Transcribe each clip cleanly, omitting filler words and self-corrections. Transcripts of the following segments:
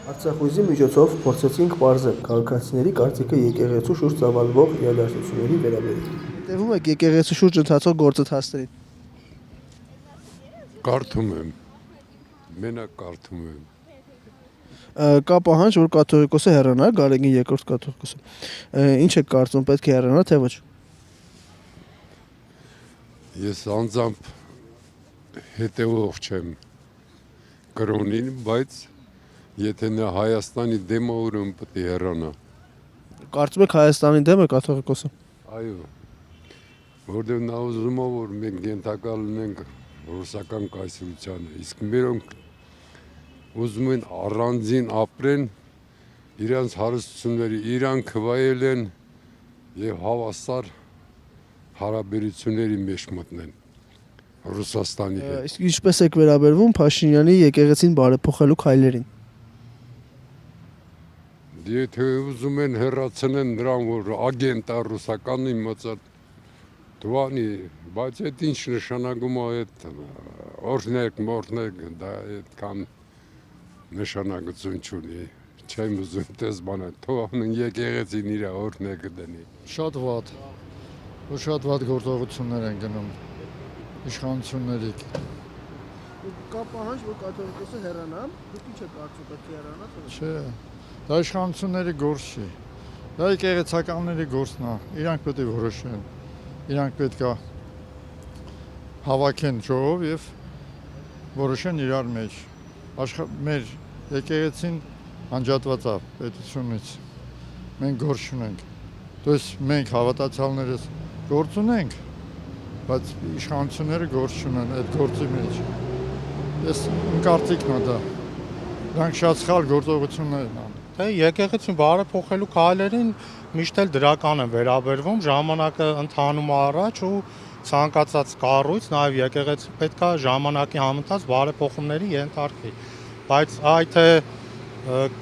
Արցախույզի միջոցով փորձեցինք պարզել քաղաքացիների կարծիքը եկեղեցու շուրջ ծավալվող իրադարձությունների վերաբերյալ։ Հետևում եք եկեղեցու շուրջ ընթացող գործընթացներին։ Կարդում եմ, մենակ կարդում եմ։ Կա պահանջ, որ կաթողիկոսը հեռանա, Գարեգին II կաթողիկոսը։ Ինչ եք կարծում, պետք է հեռանա, թե ոչ։ Ես անձամբ հետևող չեմ կրոնին, բայց եթե նա Հայաստանի դեմ է, ուրեմն պետք է հեռանա։ Կարծում եք Հայաստանի դեմ է կաթողիկոսը։ Այո, որտեղ նա ուզում է, որ մենք ենթակա լինենք ռուսական կայսրությանը, իսկ մերոնք ուզում են առանձին ապրեն, իրանց հարստությունները իրանք վայել են եւ հավասար հարաբերությունների մեջ մտնեն Ռուսաստանի հետ։ Իսկ ինչպես եք վերաբերվում Փաշինյանի եկեղեցին բարեփոխելու քայլերին։ Եթե ուզում են հեռացնեն նրան, որ ագենտ է ռուսականի մոծա դուանի, բայց այդ ինչ նշանակում է այդ օրհնեք, դա այդքան նշանակություն չունի։ Չեմ ուզում դες բանը, թողնեն եկեղեցին իր օրհնեկը դնի։ Շատ վատ գործողություններ են գնում իշխանությունների։ Կա պահանջ, որ կաթողիկոսը հեռանա, դուք ինչ եք կարծում, պետք է հեռանա, թե ոչ։ Չէ, դա իշխանությունների գործ չի։ Դա եկեղեցականների գործն է։ Իրանք պետք է որոշեն։ Իրանք պետք է հավաքեն ժողով եւ որոշեն իրար մեջ։ Մեր եկեղեցին անջատված է պետությունից։ Մենք գործ ունենք։ Դες մենք հավատացյալներս գործ ունենք, բայց իշխանությունները գործ չունեն այդ գործի մեջ։ Ես կարծիքն է դա։ Դրանք շատ սխալ գործողություններ են անում։ Թե եկեղեցին բարեփոխելու քայլերին միշտ էլ դրական են վերաբերվում, ժամանակը ընթանում է առաջ ու ցանկացած կառույց, նաև եկեղեցին պետք է ժամանակի համընթաց բարեփոխումների ենթարկվի։ Բայց այդ թե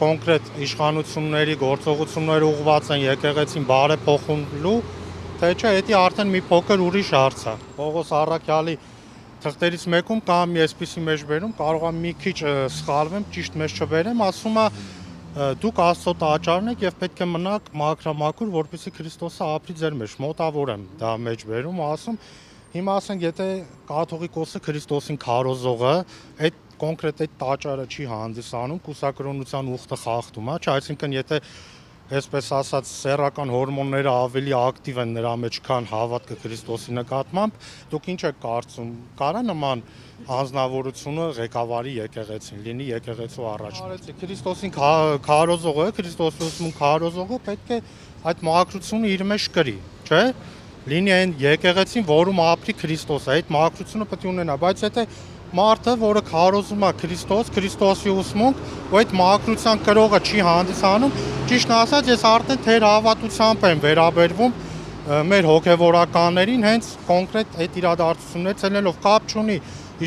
կոնկրետ իշխանությունների գործողությունները ուղղված են եկեղեցին բարեփոխելու, թե չէ, դա արդեն մի փոքր ուրիշ հարց է։ Պողոս Առաքյալի թղթերից մեկում կամ այսպիսի մեջբերում կարող է մի քիչ սխալվեմ, ճիշտ մեջ չբերեմ, ասում է դուք Աստծո տաճարն եք եւ պետք է մնաք մաքրամաքուր, որպեսզի Քրիստոսը ապրի ձեր մեջ։ Մոտավոր եմ դա մեջբերում, ասում հիմա ասենք, եթե կաթողիկոսը Քրիստոսին քարոզողը այդ կոնկրետ այդ տաճարը չի հանդիսանում, կուսակրոնության ուխտը խախտում է, չէ, այսինքն եթե այսպես ասած սեռական հորմոնները ավելի ակտիվ են նրա մեջ, քան հավատքը Քրիստոսի նկատմամբ, դուք ինչ եք կարծում, կարա նման անձնավորությունը ղեկավարի եկեղեցին, լինի եկեղեցու առաջնորդ։ Քրիստոսին քարոզողը, Քրիստոսի ուսմուն քարոզողը պետք է այդ մաքրությունը իր մեջ կրի, չէ՞։ Լինի այն եկեղեցին, որում ապրի Քրիստոսը, այդ մաքրությունը պետք է ունենա, բայց եթե մարդը, որը քարոզում է Քրիստոսի ուսմունք, ու այդ մաքրության կրողը չի հանդիսանում, ճիշտ ասած, ես արդեն թեր հավատությամբ եմ վերաբերվում մեր հոգևորականներին, հենց կոնկրետ այդ իրադարձություններից ելնելով կապ չունի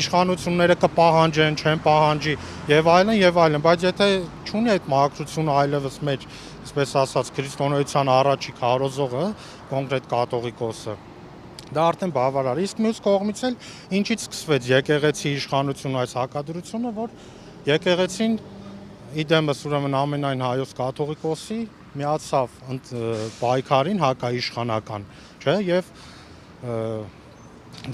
իշխանությունները կպահանջեն, չեն պահանջի եւ այլն, բայց եթե չունի այդ մաքրությունը այլևս մեջ, այսպես ասած, քրիստոնեության առաջի քարոզողը, կոնկրետ կաթողիկոսը, դա արդեն բավարար է։ Իսկ մյուս կողմից էլ ինչից սկսվեց եկեղեցի իշխանությունը այս հակադրությունը, որ եկեղեցին իդեմս ուրեմն ամենայն հայոց կաթողիկոսի միացավ պայքարին հակաիշխանական, չէ, եւ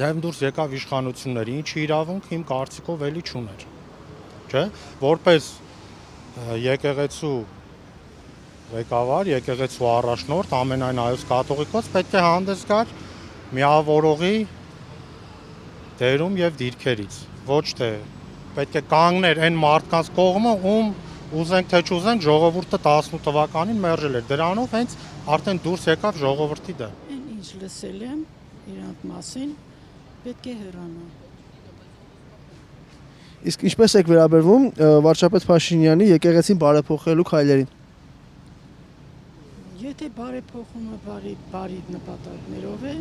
դեմ դուրս եկավ իշխանությունները, ինչի իրավունք իմ կարծիքով էլի չուներ, չէ, որպես եկեղեցու ղեկավար, եկեղեցու առաջնորդ, ամենայն հայոց կաթողիկոս պետք է հանդես գար միավորողի դերում եւ դիրքերից, ոչ թե պետք է կանգներ այն մարդկանց կողմը, ում ուզենք թե չուզենք ժողովուրդը 18 թվականին մերժել էր, դրանով հենց արդեն դուրս եկավ ժողովրդի դեմ։ Ինչ լսել եմ իրանք մասին, պետք է հեռանա։ Իսկ ինչպես եք վերաբերվում վարչապետ Փաշինյանի եկեղեցին բարեփոխելու քայլերին։ Եթե բարեփոխումը բարի նպատակներով է,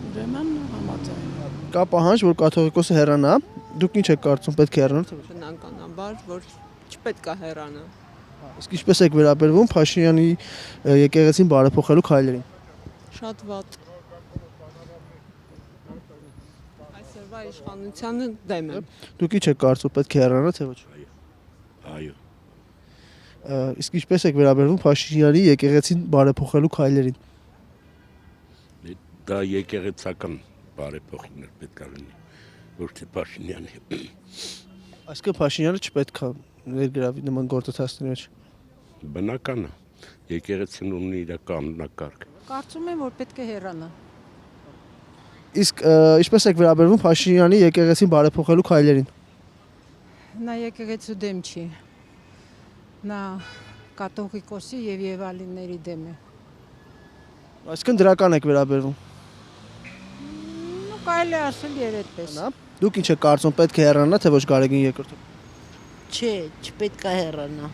ուրեմն համաձայն եմ։ Կա պահանջ, որ կաթողիկոսը հեռանա, դուք ինչ եք կարծում, պետք է հեռանա, թե ոչ։ Բնականաբար, որ չպետք է հեռանա։ Իսկ ինչպես եք վերաբերվում Փաշինյանի եկեղեցին բարեփոխելու քայլերին։ Շատ վատ։ Այսօրվա իշխանությանը դեմ եմ։ Դուք ինչ եք կարծում, պետք է հեռանա, թե ոչ։ Այո։ Իսկ ինչպես եք վերաբերվում Փաշինյանի եկեղեցին բարեփոխելու քայլերին։ Դա եկեղեցական բարեփոխումներ պետք է լինի, ոչ թե Փաշինյանի։ Այսինքն Փաշինյանը չպետք է ներգրավի նման գործընթացների մեջ։ Բնական է, եկեղեցին ունի իր կանոնակարգ։ Կարծում եմ, որ պետք է հեռանա։ Իսկ ինչպես եք վերաբերվում Փաշինյանի եկեղեցին բարեփոխելու քայլերին։ Նա եկեղեցու դեմ չի։ Նա կաթողիկոսի եւ Եվալիների դեմ է։ Այսինքն դրական եք վերաբերվում։ Ու կարելի ասել երետպես։ Դուք ինչ եք կարծում, պետք է հեռանա թե ոչ Գարեգին երկրորդը։ Չէ, չպետք է հեռանա։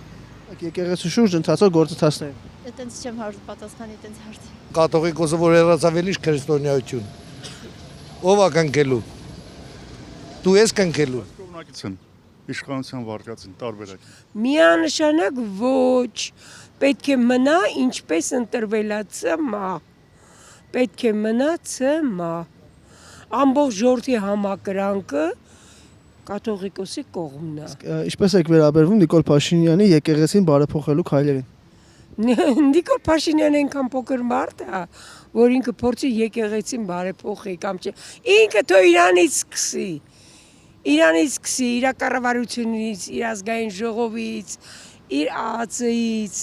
Եկեղեցու շուրջ ընթացող գործընթացներին։ Այտենց չեմ պատասխանի այտենց հարցի։ Կաթողիկոսը որ հեռացավ էլի քրիստոնեություն։ Ո՞վ է կնքելու։ Դու ես կնքելու։ Կողմնակից են, իշխանության վարկածին տարբերակ։ Միանշանակ ոչ, պետք է մնա ինչպես ընտրվել է ՑՄ, պետք է մնա ՑՄ, ամբողջ ժողովրդի համակրանքը կաթողիկոսի կողմն է։ Ինչպես եք վերաբերվում Նիկոլ Փաշինյանի եկեղեցին բարեփոխելու քայլերին։ Նիկոլ Փաշինյանը այնքան փոքր մարդ է, որ ինքը փորձի եկեղեցին բարեփոխի կամ չէ։ Ինքը թող իրանից սկսի։ Իրանից սկսի, իր կառավարությունից, իր ազգային ժողովից, իր ԱԱՑ-ից,